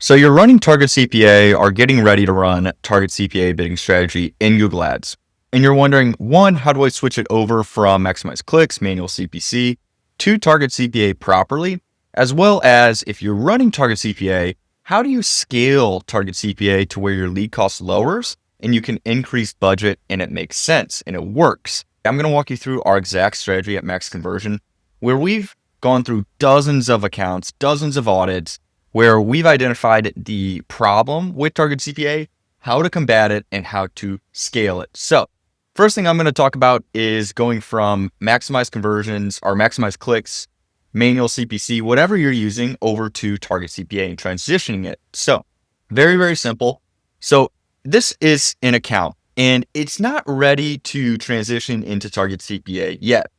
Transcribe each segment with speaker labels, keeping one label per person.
Speaker 1: So you're running Target CPA or getting ready to run Target CPA bidding strategy in Google Ads. And you're wondering, one, how do I switch it over from maximize clicks, manual CPC to Target CPA properly? As well as if you're running Target CPA, how do you scale Target CPA to where your lead cost lowers and you can increase budget and it makes sense and it works? I'm going to walk you through our exact strategy at Max Conversion, where we've gone through dozens of accounts, dozens of audits, where we've identified the problem with Target CPA, how to combat it, and how to scale it. So first thing I'm going to talk about is going from maximize conversions or maximize clicks, manual CPC, whatever you're using, over to Target CPA and transitioning it. So very, very simple. So this is an account and it's not ready to transition into Target CPA yet.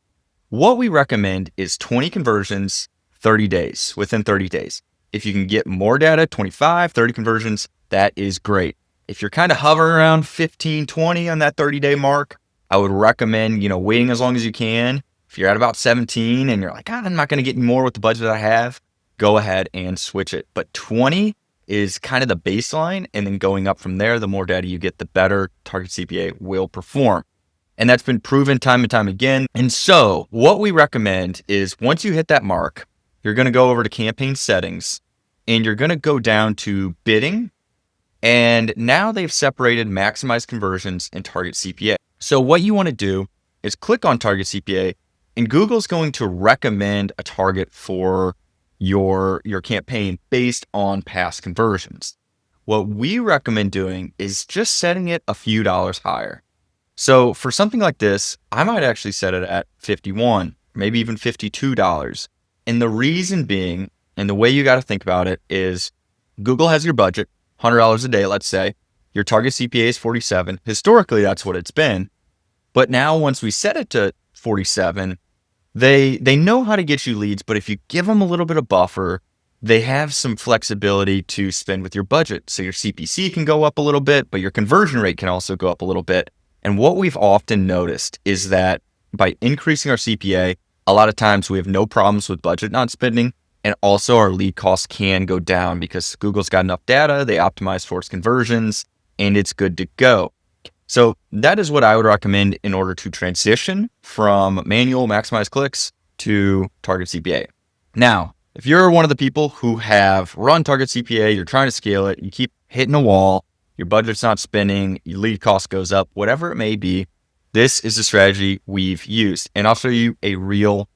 Speaker 1: What we recommend is 20 conversions, 30 days, within 30 days. If you can get more data, 25, 30 conversions, that is great. If you're kind of hovering around 15, 20 on that 30-day mark, I would recommend, waiting as long as you can. If you're at about 17 and you're like, I'm not going to get any more with the budget I have, go ahead and switch it. But 20 is kind of the baseline, and then going up from there, the more data you get, the better Target CPA will perform. And that's been proven time and time again. And so what we recommend is once you hit that mark, you're going to go over to campaign settings and you're going to go down to bidding. And now they've separated maximize conversions and Target CPA. So what you want to do is click on Target CPA and Google's going to recommend a target for your campaign based on past conversions. What we recommend doing is just setting it a few dollars higher. So for something like this, I might actually set it at $51, maybe even $52. And the reason being, and the way you got to think about it is Google has your budget, $100 a day, let's say. Your Target CPA is 47. Historically, that's what it's been. But now once we set it to 47, they know how to get you leads. But if you give them a little bit of buffer, they have some flexibility to spend with your budget. So your CPC can go up a little bit, but your conversion rate can also go up a little bit. And what we've often noticed is that by increasing our CPA, a lot of times we have no problems with budget not spending, and also our lead costs can go down because Google's got enough data, they optimize towards conversions, and it's good to go. So that is what I would recommend in order to transition from manual maximize clicks to Target CPA. Now, if you're one of the people who have run Target CPA, you're trying to scale it, you keep hitting a wall, your budget's not spending, your lead cost goes up, whatever it may be, this is the strategy we've used. And I'll show you a real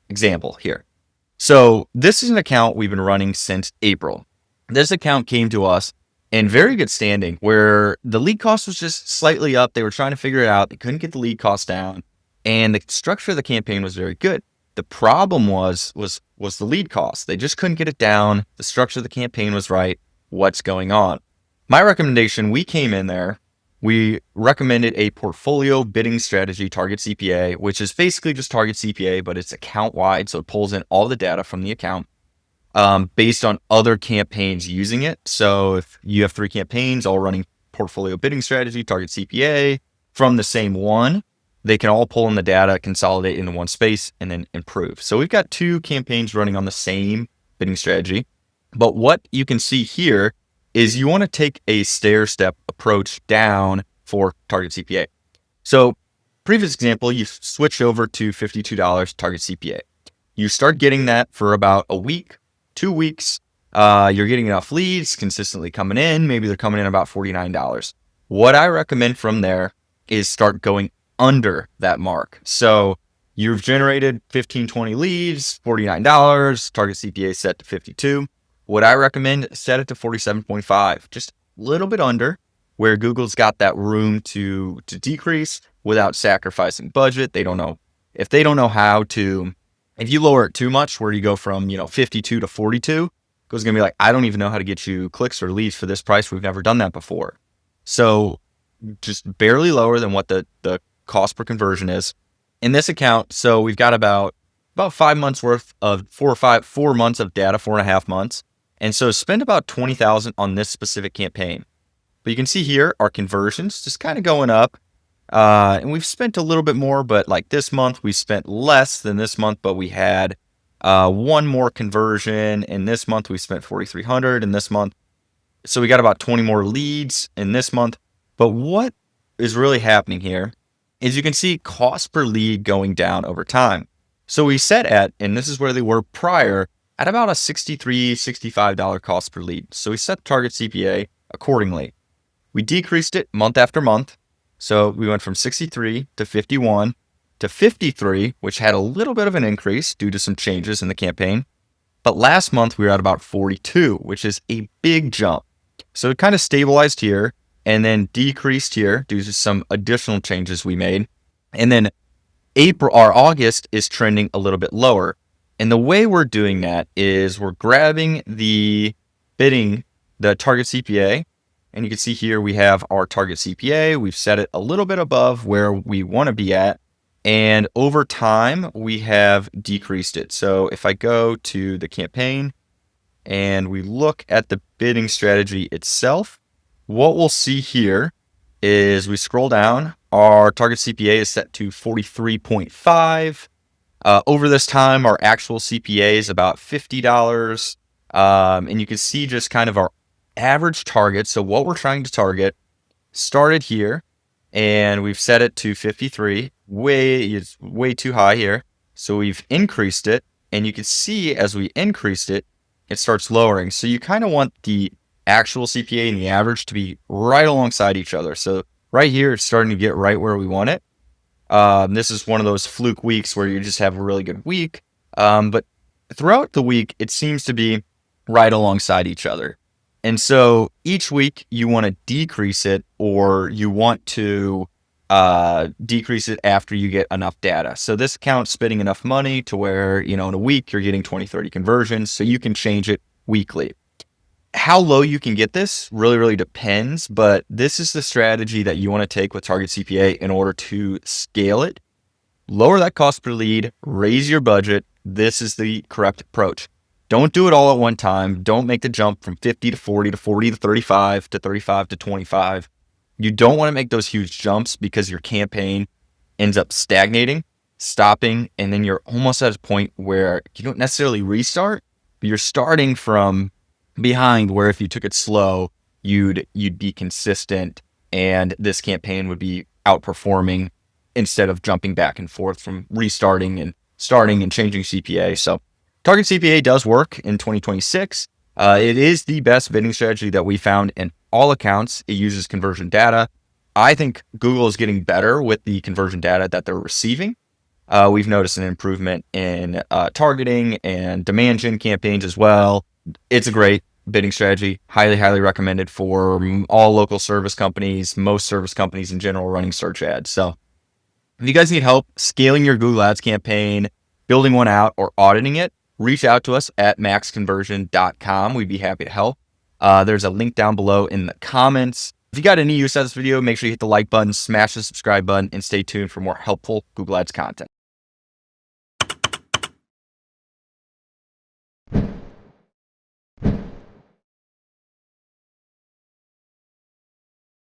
Speaker 1: example here. So this is an account we've been running since April. This account came to us in very good standing where the lead cost was just slightly up. They were trying to figure it out. They couldn't get the lead cost down and the structure of the campaign was very good. The problem was the lead cost. They just couldn't get it down. The structure of the campaign was right. What's going on? My recommendation, we came in there, we recommended a portfolio bidding strategy, Target CPA, which is basically just Target CPA, but it's account wide. So it pulls in all the data from the account based on other campaigns using it. So if you have 3 campaigns all running portfolio bidding strategy, Target CPA from the same one, they can all pull in the data, consolidate into one space, and then improve. So we've got 2 campaigns running on the same bidding strategy. But what you can see here is you want to take a stair-step approach down for Target CPA. So previous example, you switch over to $52 Target CPA. You start getting that for about a week, 2 weeks. You're getting enough leads consistently coming in. Maybe they're coming in about $49. What I recommend from there is start going under that mark. So you've generated 15, 20 leads, $49, Target CPA set to 52. What I recommend, set it to 47.5, just a little bit under, where Google's got that room to decrease without sacrificing budget. They don't know if they don't know how to. If you lower it too much, where you go from 52 to 42, Google's gonna be like, I don't even know how to get you clicks or leads for this price. We've never done that before. So just barely lower than what the cost per conversion is in this account. So we've got about 5 months worth of 4 months of data, 4.5 months. And so spend about $20,000 on this specific campaign. But you can see here our conversions just kind of going up. And we've spent a little bit more, but like this month we spent less than this month, but we had one more conversion. And this month we spent $4,300, and this month So we got about 20 more leads in this month. But what is really happening here is you can see cost per lead going down over time. So we set at, and this is where they were prior, at about a $63, $65 cost per lead. So we set the target CPA accordingly. We decreased it month after month. So we went from 63 to 51 to 53, which had a little bit of an increase due to some changes in the campaign. But last month we were at about 42, which is a big jump. So it kind of stabilized here and then decreased here due to some additional changes we made. And then August is trending a little bit lower. And the way we're doing that is we're grabbing the target CPA. And you can see here we have our target CPA. We've set it a little bit above where we want to be at. And over time, we have decreased it. So if I go to the campaign and we look at the bidding strategy itself, what we'll see here is we scroll down. Our target CPA is set to 43.5. Over this time, our actual CPA is about $50. And you can see just kind of our average target. So what we're trying to target started here, and we've set it to 53. It's way too high here. So we've increased it, and you can see as we increased it, it starts lowering. So you kind of want the actual CPA and the average to be right alongside each other. So right here, it's starting to get right where we want it. This is one of those fluke weeks where you just have a really good week. But throughout the week, it seems to be right alongside each other. And so each week you want to decrease it, or you want to decrease it after you get enough data. So this account's spending enough money to where, in a week you're getting 20, 30 conversions. So you can change it weekly. How low you can get this really, really depends, but this is the strategy that you want to take with Target CPA in order to scale it, lower that cost per lead, raise your budget. This is the correct approach. Don't do it all at one time. Don't make the jump from 50 to 40 to 40 to 35 to 35 to 25. You don't want to make those huge jumps because your campaign ends up stagnating, stopping, and then you're almost at a point where you don't necessarily restart, but you're starting from behind, where if you took it slow, you'd be consistent and this campaign would be outperforming instead of jumping back and forth from restarting and starting and changing CPA. So Target CPA does work in 2026. It is the best bidding strategy that we found in all accounts. It uses conversion data. I think Google is getting better with the conversion data that they're receiving. We've noticed an improvement in targeting and demand gen campaigns as well. It's a great bidding strategy. Highly, highly recommended for all local service companies, most service companies in general running search ads. So if you guys need help scaling your Google Ads campaign, building one out, or auditing it, reach out to us at maxconversion.com. We'd be happy to help. There's a link down below in the comments. If you got any use out of this video, make sure you hit the like button, smash the subscribe button, and stay tuned for more helpful Google Ads content.